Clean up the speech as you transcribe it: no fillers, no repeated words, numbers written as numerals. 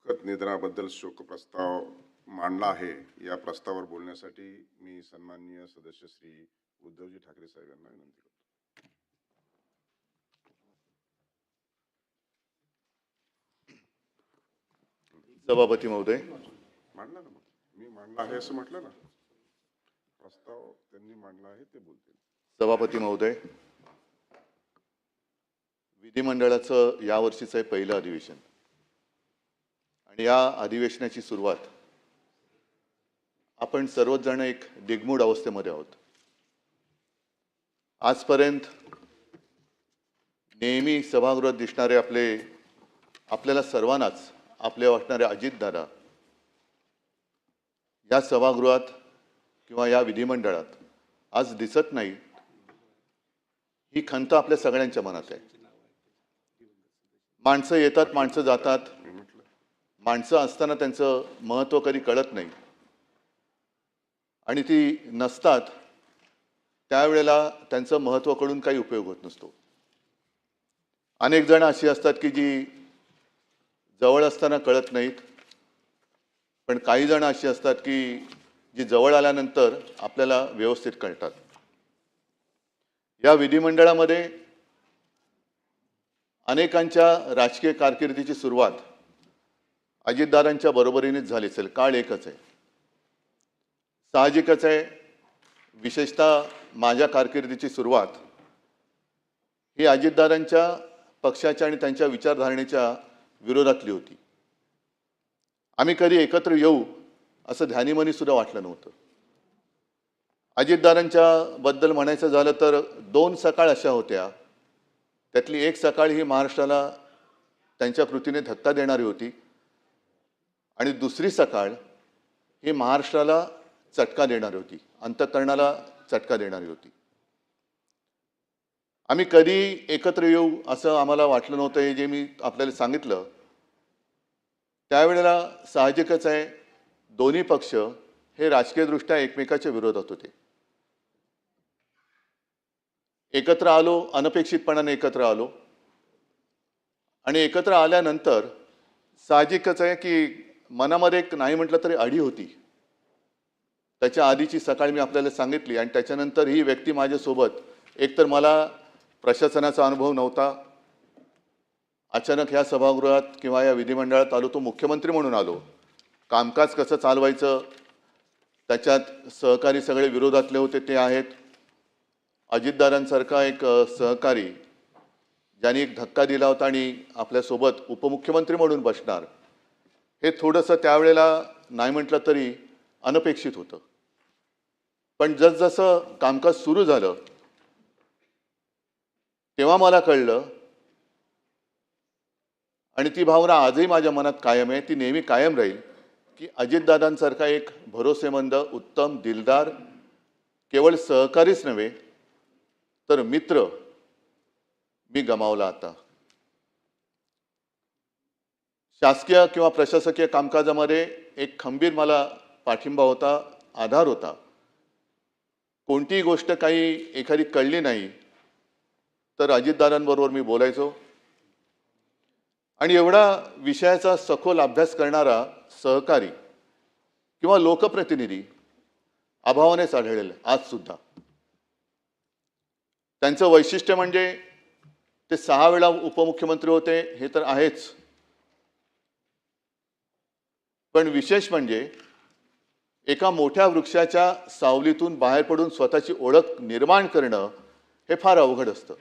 दुःखद निधनाबद्दल शोकप्रस्ताव मांडला आहे. या प्रस्तावावर बोलण्यासाठी मी सन्माननीय सदस्य श्री उद्धवजी ठाकरे साहेब यांना विनंती करतो. सभापती महोदय, मांडला ना, मग मी मांडला आहे असं म्हटलं ना. प्रस्ताव त्यांनी मांडला आहे ते बोलतील. सभापती महोदय, विधिमंडळाचं यावर्षीचं आहे पहिलं अधिवेशन आणि या अधिवेशनाची सुरुवात आपण सर्वच जण एक दिग्मूढ अवस्थेमध्ये आहोत. आजपर्यंत नेहमी सभागृहात दिसणारे आपल्याला सर्वांनाच आपले वाटणारे अजितदादा या सभागृहात किंवा या विधिमंडळात आज दिसत नाही, ही खंत आपल्या सगळ्यांच्या मनात आहे. माणसं येतात, माणसं जातात, माणसं असताना त्यांचं महत्त्व कधी कळत नाही आणि ती नसतात त्यावेळेला त्यांचं महत्त्व कळून काही उपयोग होत नसतो. अनेक जण अशी असतात की जी जवळ असताना कळत नाहीत, पण काही जण अशी असतात की जी जवळ आल्यानंतर आपल्याला व्यवस्थित कळतात. या विधिमंडळामध्ये अनेकांच्या राजकीय कारकिर्दीची सुरुवात अजितदादांच्या बरोबरीनेच झाली असेल. काळ एकच आहे, साहजिकच आहे. विशेषतः माझ्या कारकिर्दीची सुरुवात ही अजितदादांच्या पक्षाच्या आणि त्यांच्या विचारधारणेच्या विरोधातली होती. आम्ही कधी एकत्र येऊ असं ध्यानीमनी सुद्धा वाटलं नव्हतं. अजितदादांच्या बद्दल म्हणायचं झालं तर 2 सकाळ अशा होत्या, त्यातली एक सकाळ ही महाराष्ट्राला त्यांच्या कृतीने धक्का देणारी होती आणि दुसरी सकाळ ही महाराष्ट्राला चटका देणारी होती, अंतःकरणाला चटका देणारी होती. आम्ही कधी एकत्र येऊ असं आम्हाला वाटलं नव्हतं. हे जे मी आपल्याला सांगितलं त्यावेळेला साहजिकच आहे, दोन्ही पक्ष हे राजकीयदृष्ट्या एकमेकाच्या विरोधात होते. एकत्र आलो, अनपेक्षितपणाने एकत्र आलो आणि एकत्र आल्यानंतर साहजिकच आहे की मनामध्ये एक नाही म्हटलं तरी अढी होती. त्याच्या आधीची सकाळ मी आपल्याला सांगितली आणि त्याच्यानंतर ही व्यक्ती माझ्यासोबत. एकतर मला प्रशासनाचा अनुभव नव्हता, अचानक ह्या सभागृहात किंवा या विधिमंडळात आलो, तो मुख्यमंत्री म्हणून आलो. कामकाज कसं चालवायचं त्याच्यात सहकारी सगळे विरोधातले होते ते आहेत. अजितदादांसारखा एक सहकारी ज्यांनी एक धक्का दिला होता आणि आपल्यासोबत उपमुख्यमंत्री म्हणून बसणार, हे थोडंसं त्यावेळेला नाही म्हटलं तरी अनपेक्षित होतं. पण जसजसं कामकाज सुरू झालं तेव्हा मला कळलं आणि ती भावना आजही माझ्या मनात कायम आहे, ती नेहमी कायम राहील की अजितदादांसारखा एक भरोसेमंद, उत्तम, दिलदार केवळ सहकारीच नव्हे तर मित्र मी गमावला. आता शासकीय किंवा प्रशासकीय कामकाजामध्ये एक खंबीर मला पाठिंबा होता, आधार होता. कोणतीही गोष्ट काही एखादी कळली नाही तर अजितदादांबरोबर मी बोलायचो आणि एवढा विषयाचा सखोल अभ्यास करणारा सहकारी किंवा लोकप्रतिनिधी अभावानेच आढळेल आज सुद्धा. त्यांचं वैशिष्ट्य म्हणजे ते 6 वेळा उपमुख्यमंत्री होते हे तर आहेच, पण विशेष म्हणजे एका मोठ्या वृक्षाच्या सावलीतून बाहेर पडून स्वतःची ओळख निर्माण करणं हे फार अवघड असतं.